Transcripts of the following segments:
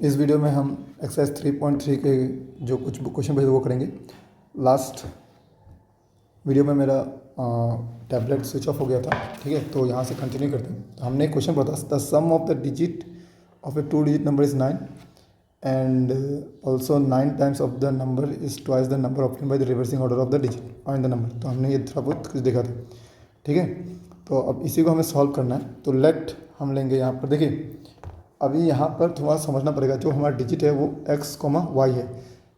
इस वीडियो में हम एक्सरसाइज 3.3 के जो कुछ क्वेश्चन बचे वो करेंगे। लास्ट वीडियो में मेरा टैबलेट स्विच ऑफ हो गया था, ठीक है, तो यहाँ से कंटिन्यू करते हैं। तो हमने एक क्वेश्चन पढ़ा, the sum of the digit of a 2 digit number is 9 and also 9 times of the number is twice the number obtained by the reversing order of the digit find the number. तो हमने ये थोड़ा बहुत कुछ देखा था, ठीक है। तो अब इसी को हमें सॉल्व करना है। तो लेट हम लेंगे यहाँ पर, देखिए अभी यहाँ पर थोड़ा समझना पड़ेगा। जो हमारा डिजिट है वो x, y है,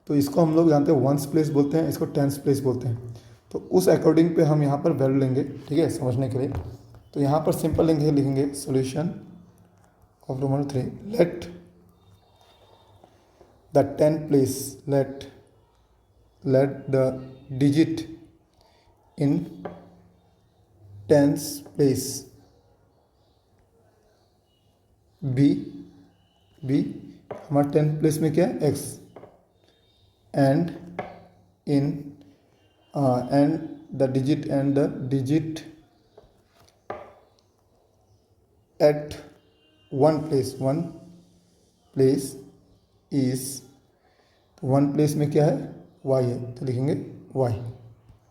तो इसको हम लोग जानते हैं वंस प्लेस बोलते हैं, इसको टेंस प्लेस बोलते हैं। तो उस अकॉर्डिंग पे हम यहाँ पर वैल्यू लेंगे, ठीक है, समझने के लिए। तो यहाँ पर सिंपल लिखेंगे solution of roman 3, let the 10 place, let the digit in tens place be हमारा 10 प्लेस में क्या है x and in and the digit at one place is, one place में क्या है y है, तो लिखेंगे y,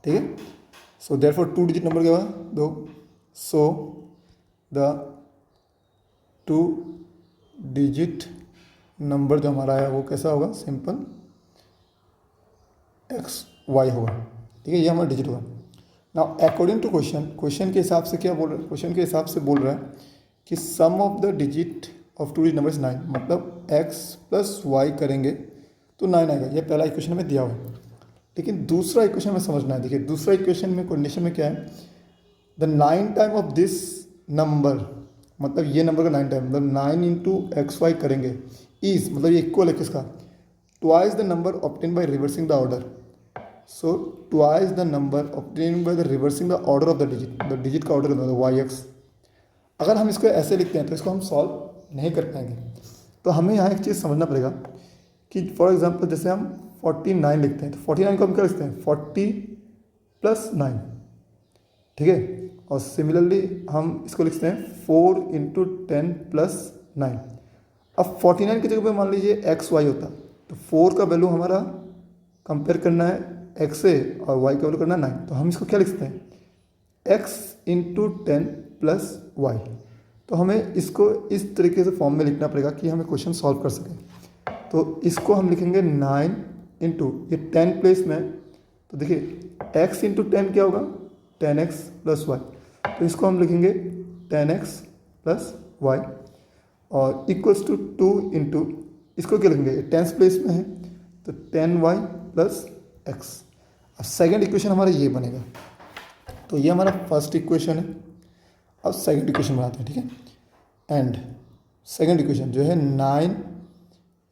ठीक है। सो देयरफॉर 2 डिजिट नंबर के बाद दो, सो द 2 डिजिट नंबर जो हमारा है वो कैसा होगा, सिंपल XY होगा, ठीक है, ये हमारा डिजिट होगा। नाउ अकॉर्डिंग टू क्वेश्चन के हिसाब से क्या बोल रहा है, क्वेश्चन के हिसाब से बोल रहा है कि sum of the digit of 2 digit number is 9, मतलब x प्लस वाई करेंगे तो 9 आएगा। ये पहला इक्वेशन में दिया हुआ है, लेकिन दूसरा इक्वेशन में समझना है। देखिए दूसरा इक्वेशन में कंडीशन में क्या है, the 9 time of this number, मतलब ये नंबर का 9 टाइम, मतलब 9 इंटू XY करेंगे इज, मतलब ये इक्वल है किसका, twice the number obtain by reversing the order. So twice the number obtain bye the reversing the order of the digit का ऑर्डर होता है YX। अगर हम इसको ऐसे लिखते हैं तो इसको हम सॉल्व नहीं कर पाएंगे। तो हमें यहाँ एक चीज़ समझना पड़ेगा कि फॉर एग्जाम्पल जैसे हम 49 लिखते हैं, तो 49 को हम क्या लिखते हैं 40 प्लस 9, ठीक है। और सिमिलरली हम इसको लिखते हैं 4 इंटू 10 प्लस 9। अब 49 की जगह पे मान लीजिए XY होता, तो 4 का वैल्यू हमारा कंपेयर करना है X से और Y का वैल्यू करना है 9, तो हम इसको क्या लिख सकते हैं X इंटू 10 प्लस Y। तो हमें इसको इस तरीके से फॉर्म में लिखना पड़ेगा कि हमें क्वेश्चन सॉल्व कर सकें। तो इसको हम लिखेंगे 9 इंटू ये 10 प्लेस में, तो देखिए x इंटू 10 क्या होगा 10x प्लस वाई, तो इसको हम लिखेंगे 10x प्लस वाई और इक्वल्स टू 2 इंटू, इसको क्या लिखेंगे 10 प्लेस में है तो 10y प्लस x। अब सेकेंड इक्वेशन हमारा ये बनेगा। तो ये हमारा फर्स्ट इक्वेशन है। अब सेकेंड इक्वेशन बनाते हैं, ठीक है। एंड सेकेंड इक्वेशन जो है 9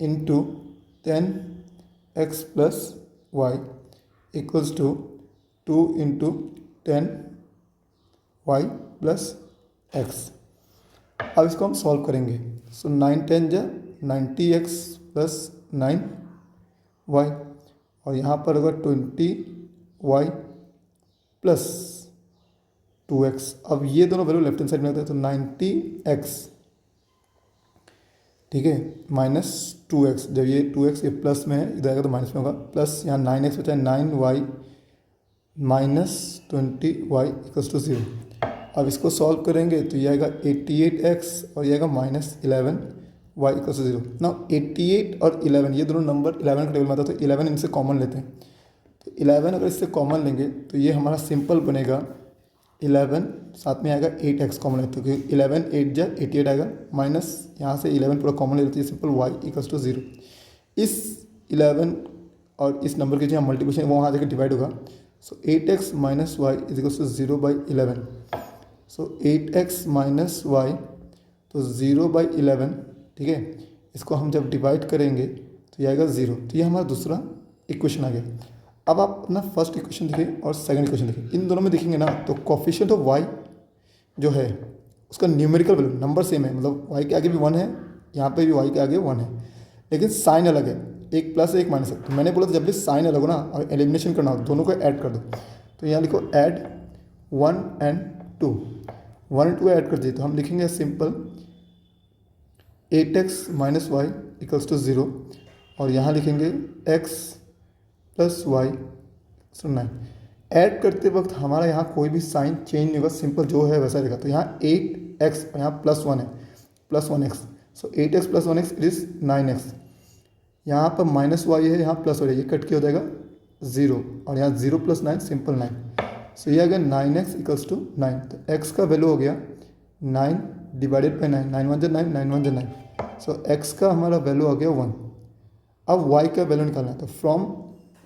into 10x plus y equals to 2 into 10y plus x। अब इसको हम सॉल्व करेंगे। सो 9 10 जा 90x प्लस 9y और यहाँ पर होगा 20y प्लस 2x। अब ये दोनों वैल्यू लेफ्ट हैंड साइड में रहते हैं, तो 90x, ठीक है, माइनस 2x। जब ये 2x ये प्लस में है, इधर आएगा तो माइनस में होगा, प्लस यहाँ 9x बचा है 9y minus 20y equals to 0। अब इसको सॉल्व करेंगे तो ये आएगा 88x और ये आएगा माइनस 11y इक्वल्स टू 0। ना 88 और 11 ये दोनों नंबर 11 के टेबल में आता है, तो 11 इनसे कॉमन लेते हैं। तो 11 अगर इससे कॉमन लेंगे तो ये हमारा सिंपल बनेगा 11, साथ में आएगा 8x कॉमन लेते हैं, क्योंकि 11 8 जा 88 आएगा, माइनस यहाँ से 11 पूरा कॉमन ले लेते हैं, सिंपल y इक्वल्स टू 0। इस 11 और इस नंबर के जो मल्टीप्लिकेशन वो वहाँ जाकर डिवाइड होगा। So 8x minus y is equals to 0 by 11। So 8x minus y तो 0 बाई 11, ठीक है। इसको हम जब डिवाइड करेंगे तो ये आएगा 0। तो ये हमारा दूसरा इक्वेशन आ गया। अब आप अपना फर्स्ट इक्वेशन देखिए और सेकंड इक्वेशन देखिए, इन दोनों में देखेंगे ना तो कोफिशिएंट ऑफ y जो है उसका न्यूमेरिकल वैल्यू नंबर सेम है, मतलब y के आगे भी 1 है, यहाँ पे भी y के आगे 1 है, लेकिन साइन अलग है, एक प्लस है एक माइनस है। तो मैंने बोला था जब भी साइन अलग हो ना और एलिमिनेशन करना हो दोनों को ऐड कर दो। तो यहाँ लिखो ऐड 1 एंड 2, 1 और 2 ऐड कर दिए तो हम लिखेंगे simple 8x minus y equals to 0 और यहाँ लिखेंगे x plus y so 9। Add करते वक्त हमारा यहाँ कोई भी साइन चेंज नहीं होगा, सिंपल जो है वैसा रहेगा। तो यहाँ 8x और यहाँ प्लस 1 है, plus 1x, so 8x plus 1x it is 9x। यहाँ पर माइनस वाई है, यहाँ प्लस वाई है, ये कट के हो जाएगा 0 और यहाँ 0 प्लस 9 सिंपल 9। सो ये आ गया 9x इक्वल्स टू 9। तो x का वैल्यू हो गया 9 डिवाइडेड बाई 9, 9 1 9, 9 1 9। सो x का हमारा वैल्यू आ गया 1। अब y का वैल्यू निकालना है, तो फ्रॉम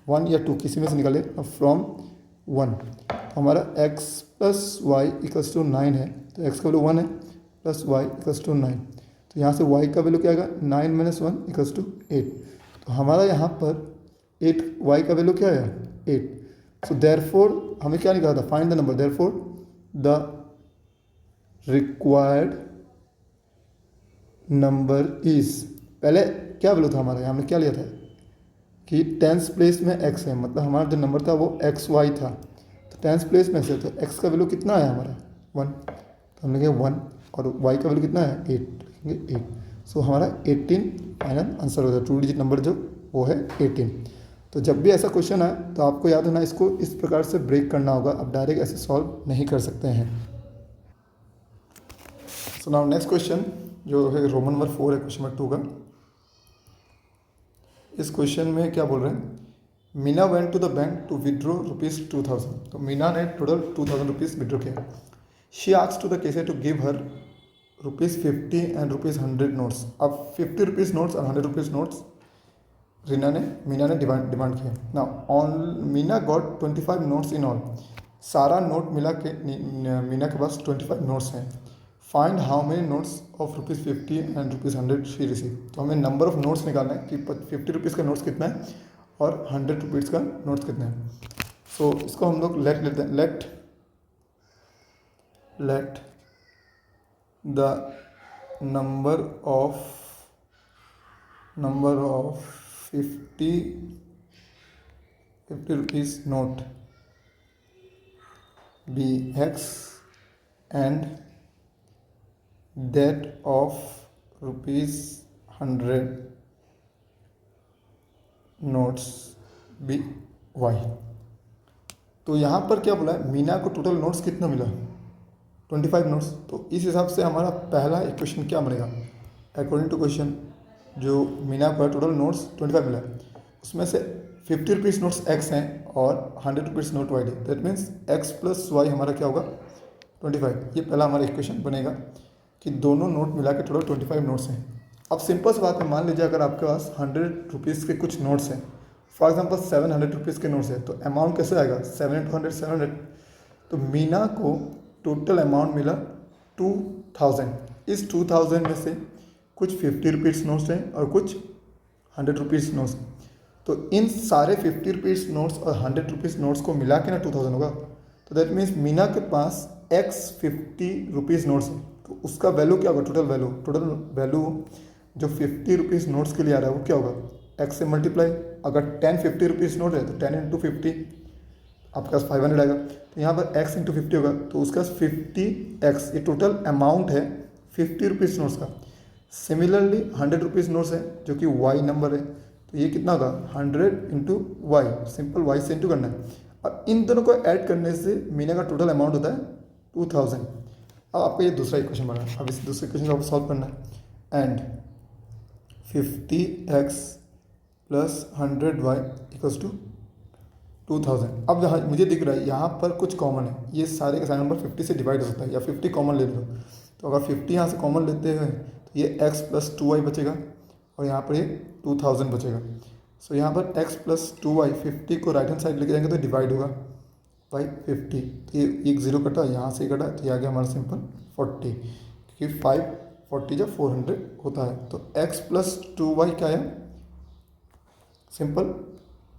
1 या 2 किसी में से निकाले। अब फ्रॉम 1 तो हमारा x plus y equals to 9 है, तो x का वैल्यू 1 है प्लस वाई इक्वल्स टू 9। तो यहाँ से y का वैल्यू क्या आएगा 9 माइनस 1 इक्वल्स टू 8। तो हमारा यहाँ पर 8 y का वैल्यू क्या आया 8। सो देयरफॉर हमें क्या निकाला था, find the number. Therefore the required number is, पहले क्या वैल्यू था हमारा, हमने क्या लिया था कि टेंस प्लेस में x है, मतलब हमारा जो नंबर था वो xy था। तो टेंस प्लेस में से तो x का वैल्यू कितना आया हमारा 1, तो हम लिखेंगे 1 और y का वैल्यू कितना है 8, लिखेंगे 8। सो हमारा 18 फाइनल आंसर हो जाए। 2 डिजिट नंबर जो वो है 18। तो जब भी ऐसा क्वेश्चन आए तो आपको याद होना इसको इस प्रकार से ब्रेक करना होगा, आप डायरेक्ट ऐसे सॉल्व नहीं कर सकते हैं। सो नाउ नेक्स्ट क्वेश्चन जो है रोमन नंबर 4 है, क्वेश्चन नंबर 2 का। इस क्वेश्चन में क्या बोल रहे हैं, Meena went to the bank to withdraw ₹2000। तो मीना ने टोटल 2000 रुपीज़ विड्रॉ किया। She asked to the cashier to give her ₹50 and ₹100 notes. अब 50 रुपीज़ नोट्स और 100 रुपीज़ नोट्स मीना ने डिमांड किया। ना on Meena got 25 notes in all. सारा नोट मिला के मीना के पास 25 नोट्स हैं। Find how many notes of ₹50 and ₹100 she receive. तो हमें नंबर ऑफ नोट्स निकालना है कि 50 रुपीज़ का नोट्स कितना है और 100 रुपीज़ का नोट्स कितना है। सो इसको हम लोग लेट लेते हैं, let the number of 50 rupees note be x and that of ₹100 notes be y। तो यहाँ पर क्या बोला है, मीना को टोटल नोट्स कितना मिला 25 नोट्स। तो इस हिसाब से हमारा पहला इक्वेशन क्या बनेगा, अकॉर्डिंग टू क्वेश्चन जो मीना पर टोटल नोट्स 25 मिला, उसमें से 50 रुपीज़ नोट्स x हैं और 100 rupees note y। That means x plus y हमारा क्या होगा 25। ये पहला हमारा इक्वेशन बनेगा कि दोनों नोट मिला के टोटल 25 नोट्स हैं। अब सिंपल सी बात है, मान लीजिए अगर आपके पास 100 रुपीज़ के कुछ नोट्स हैं, फॉर एग्जांपल 700 रुपीज़ के नोट्स है, तो अमाउंट कैसे आएगा 7 × 100 700। तो मीना को टोटल अमाउंट मिला 2000। इस 2000 में से कुछ 50 रुपीज़ नोट्स हैं और कुछ 100 रुपीज़ नोट्स। तो इन सारे 50 रुपीज़ नोट्स और 100 रुपीज़ नोट्स को मिला के ना 2000 होगा। तो दैट मीन्स मीना के पास x 50 रुपीज़ नोट्स है, तो उसका वैल्यू क्या होगा, टोटल वैल्यू जो 50 रुपीज़ नोट्स के लिए आ रहा है वो क्या होगा x से मल्टीप्लाई। अगर 10 50 रुपीज़ नोट है तो 10 × 50 आपके पास 500 आएगा। तो यहाँ पर x × 50 होगा, तो उसका 50x, ये टोटल अमाउंट है 50 रुपीज़ नोट्स का। सिमिलरली 100 रुपीज़ नोट्स है जो कि y नंबर है, तो ये कितना होगा 100 × y, सिंपल y से इंटू करना है। और इन दोनों को ऐड करने से मीना का टोटल अमाउंट होता है 2000। अब आपका ये दूसरा इक्वेशन बना है, अब इस दूसरे इक्वेशन को आपको सॉल्व करना है। And 50x plus 100y equals to 2000। अब यहाँ मुझे दिख रहा है यहाँ पर कुछ कॉमन है, ये सारे के सारे नंबर 50 से डिवाइड हो सकता है, या 50 कॉमन ले लो। तो अगर 50 यहाँ से कॉमन लेते हैं तो ये x प्लस 2y बचेगा और यहाँ पर ये 2000 बचेगा। सो यहाँ पर x प्लस 2y 50 को राइट हैंड साइड लेके जाएंगे तो डिवाइड होगा बाई 50। तो ये एक जीरो कटा, यहाँ से कटा, तो ये आ गया हमारा सिंपल 40, क्योंकि 540 जब 400 होता है। तो x प्लस 2y क्या है, simple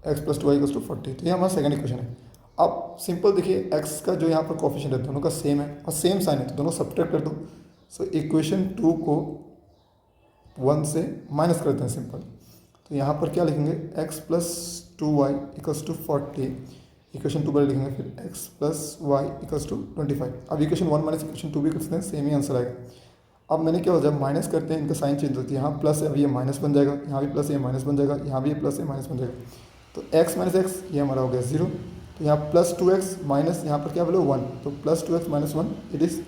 x plus 2y equals to 40। तो ये हमारा सेकंड इक्वेशन है। अब सिंपल देखिए x का जो यहाँ पर कोफिशिएंट है दोनों का सेम है और सेम साइन है, तो दोनों सब्ट्रैक्ट कर दो। सो इक्वेशन 2 को 1 से माइनस करते हैं सिंपल। तो यहाँ पर क्या लिखेंगे x plus 2y equals to 40, equation 2 पर लिखेंगे फिर x plus y equals to 25। अब इक्वेशन 1 माइनस इक्वेशन 2 भी कर सकते हैं, सेम ही आंसर आएगा। अब मैंने क्या हो जाए माइनस करते हैं, इनका साइन चेंज होती है, यहाँ प्लस है अब ये माइनस बन जाएगा, यहाँ भी प्लस है माइनस बन जाएगा, यहाँ भी ये प्लस है माइनस बन जाएगा। तो x माइनस एक्स ये हमारा हो गया 0। तो यहाँ प्लस 2x माइनस यहाँ पर क्या बोलो 1, तो plus 2x minus 1 it is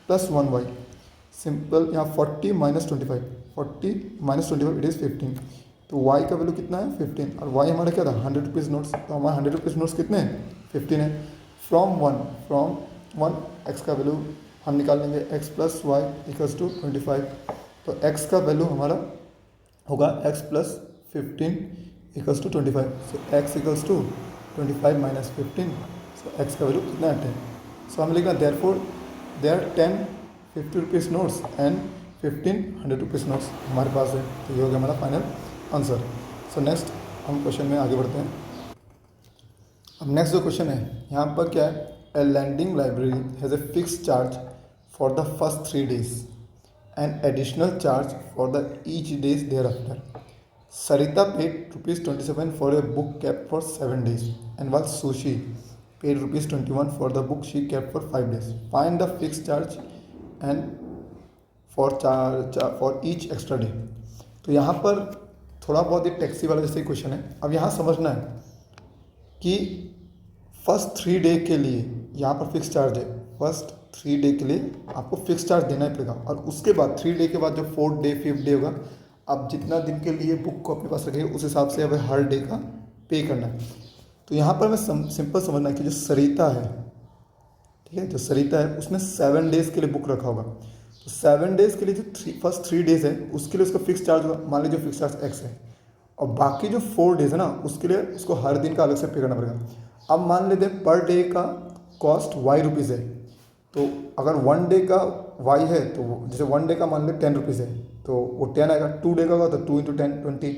plus 1y। Simple यहाँ 40 माइनस 25, 40 माइनस 25 इट इज़ 15। तो y का वैल्यू कितना है 15, और y हमारा क्या था 100 रुपीज़ नोट्स। तो हमारा 100 रुपीज़ नोट्स कितने हैं 15 है। फ्रॉम वन x का वैल्यू हम निकाल लेंगे x plus y equals to 25। तो x का वैल्यू हमारा होगा x plus 15 equals to 25। So x equals to 25 minus 15। So x का वैल्यू कितना है 10। सो हम लिखना therefore there 10 50 rupees notes and 15 100 rupees notes हमारे पास है। तो ये हो गया हमारा फाइनल आंसर। सो नेक्स्ट हम क्वेश्चन में आगे बढ़ते हैं। अब नेक्स्ट जो क्वेश्चन है यहाँ पर क्या है, a lending library has a fix charge for the first 3 days and additional charge for the each days thereafter. Sarita paid ₹27 for a book kept for 7 days, and while Sushi paid ₹21 for the book she kept for 5 days. Find the fixed charge and for each extra day. तो यहाँ पर थोड़ा बहुत ही taxi वाला जैसे question है। अब यहाँ समझना है कि फर्स्ट 3 डे के लिए यहाँ पर फिक्स चार्ज है, फर्स्ट 3 डे के लिए आपको फिक्स चार्ज देना ही पड़ेगा, और उसके बाद 3 डे के बाद जो 4th डे 5th डे होगा, आप जितना दिन के लिए बुक को अपने पास रखेंगे उस हिसाब से हमें हर डे का पे करना है। तो यहाँ पर मैं सिंपल समझना है कि जो सरिता है, ठीक है, जो सरिता है उसने 7 डेज़ के लिए बुक रखा होगा। तो 7 डेज़ के लिए जो फर्स्ट 3 डेज़ है उसके लिए उसका फिक्स चार्ज होगा, मान लीजिए फिक्स चार्ज x है, और बाकी जो 4 डेज़ है ना उसके लिए उसको हर दिन का अलग से पे करना पड़ेगा। अब मान लेते हैं पर डे का कॉस्ट y रुपीज़ है, तो अगर 1 डे का y है तो जैसे 1 डे का मान ले 10 रुपीज़ है तो वो 10 आएगा। 2 डे का होगा तो 2 × 10 20,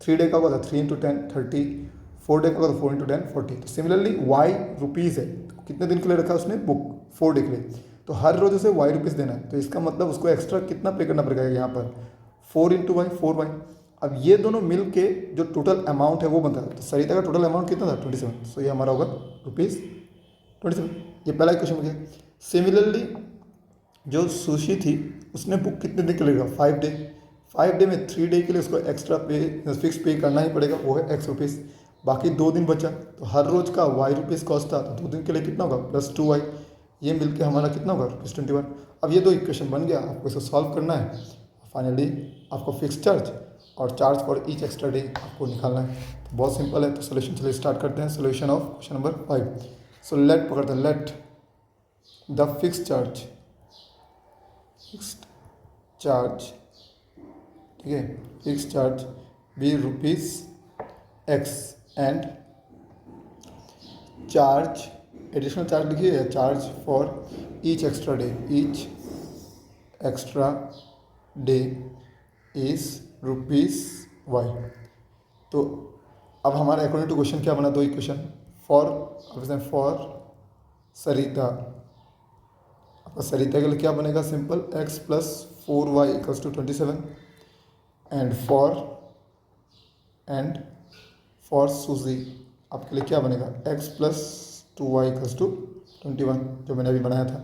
3 डे का होगा तो 3 × 10 30, 4 डे का होगा तो 4 × 10 40। तो सिमिलरली y रुपीज़ है, तो कितने दिन के लिए रखा है उसने बुक 4 डे के लिए, तो हर रोज़ उसे y रुपीज़ देना है। तो इसका मतलब उसको एक्स्ट्रा कितना पे करना पड़ेगा यहाँ पर 4 × y 4y। अब ये दोनों मिल के जो टोटल अमाउंट है वो बनता है। तो सरिता का टोटल अमाउंट कितना था 27। सो ये हमारा होगा ₹27। ये पहला क्वेश्चन हो गया। सिमिलरली जो सुशी थी उसने बुक कितने दिन के लिए रखा 5 डे। 5 डे में 3 डे के लिए उसको एक्स्ट्रा पे फिक्स पे करना ही पड़ेगा, वो है x रुपीज़। बाकी 2 दिन बचा तो हर रोज़ का y रुपीज़ कॉस्ट था, तो 2 दिन के लिए कितना होगा प्लस 2y, ये मिलके हमारा कितना होगा ₹21। अब ये 2 इक्वेशन बन गया, आपको इसको सॉल्व करना है। फाइनली आपको फिक्स चार्ज और charge for each extra day आपको निकालना है। तो बहुत सिंपल है। तो सोल्यूशन चलिए स्टार्ट करते हैं। Solution of question number 5। So let पकड़ते हैं, लेट द फिक्स चार्ज ठीक है, fix charge be ₹x and charge additional charge लिखिए, charge for each extra day is ₹y। तो अब हमारा अकॉर्डिंग टू क्वेश्चन क्या बना, 2 इक्वेशन फॉर सरिता। आपका सरिता के लिए क्या बनेगा, simple x plus 4y equals to 27 and for Suji आपके लिए क्या बनेगा x plus 2y equals to 21, जो मैंने अभी बनाया था।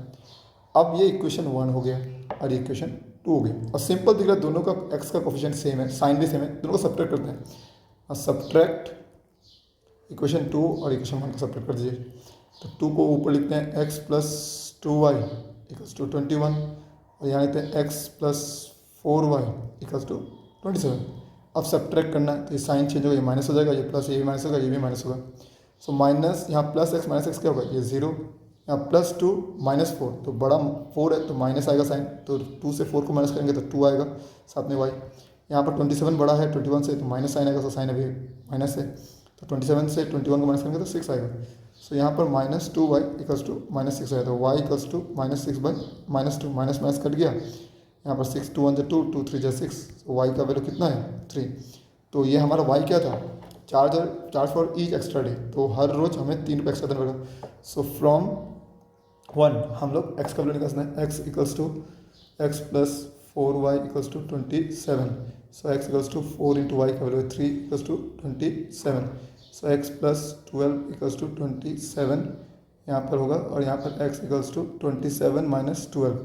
अब ये इक्वेशन 1 हो गया और ये इक्वेशन 2 हो गया, और सिंपल दिख रहा है दोनों का x का कोफिशिएंट सेम है, साइन भी सेम है, दोनों को सब्ट्रैक्ट करते हैं। और सब्ट्रैक्ट इक्वेशन 2 और इक्वेशन 1 को सब्ट्रैक्ट कर दीजिए। तो 2 को ऊपर लिखते हैं x plus 2y equals to 21, और यहाँ लिखते हैं x plus 4y equals to 27। अब सब्ट्रैक्ट करना है तो ये साइन चेंज होगा, ये माइनस हो जाएगा, ये प्लस, ये भी माइनस होगा, ये भी माइनस होगा। सो माइनस यहाँ प्लस x माइनस x क्या होगा, ये 0, यहाँ प्लस 2 माइनस 4, तो बड़ा 4 है तो माइनस आएगा साइन, तो 2 से 4 को माइनस करेंगे तो 2 आएगा, साथ में y। यहाँ पर 27 बड़ा है 21 से, तो माइनस साइन आएगा, तो साइन अभी माइनस है, तो 27 से 21 को माइनस करेंगे तो 6 आएगा। सो यहाँ पर minus 2y equals to minus 6 आया, तो y equals to minus 6 by minus 2, minus minus cut गया, यहाँ पर 6 2 1 2 2 3 6, तो y का वैल्यू कितना है 3। तो ये हमारा y क्या था, charge for each extra day, तो हर रोज़ हमें 3 रुपये एक्स्ट्रा देना पड़ेगा। सो फ्रॉम 1 हम लोग x का वैल्यू निकालना है, x equals to x plus 4y equals to 27। So x equals to 4 into y का value 3 equals to 27। So x plus 12 equals to 27 यहाँ पर होगा, और यहाँ पर x equals to 27 minus 12।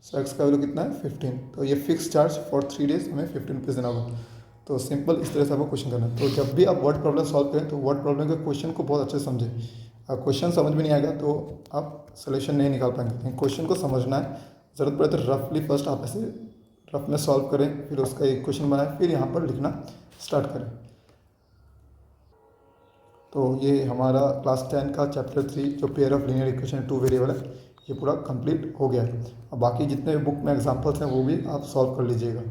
So x का वैल्यू कितना है 15, तो ये फिक्स चार्ज फॉर 3 डेज हमें 15 रुपीज़ देना होगा। तो सिंपल इस तरह से आपको क्वेश्चन करना है। तो जब भी आप वर्ड प्रॉब्लम सॉल्व करें तो वर्ड प्रॉब्लम के क्वेश्चन को बहुत अच्छे से समझें। अगर क्वेश्चन समझ में नहीं आएगा तो आप सोल्यूशन नहीं निकाल पाएंगे। लेकिन क्वेश्चन को समझना है, ज़रूरत पड़े तो रफली फर्स्ट आप ऐसे रफ में सॉल्व करें, फिर उसका एक क्वेश्चन बनाएं, फिर यहाँ पर लिखना स्टार्ट करें। तो ये हमारा क्लास 10 का चैप्टर 3 जो pair of linear equation 2 variable है, ये पूरा कंप्लीट हो गया है। अब बाकी जितने बुक में एग्जांपल्स हैं वो भी आप सॉल्व कर लीजिएगा।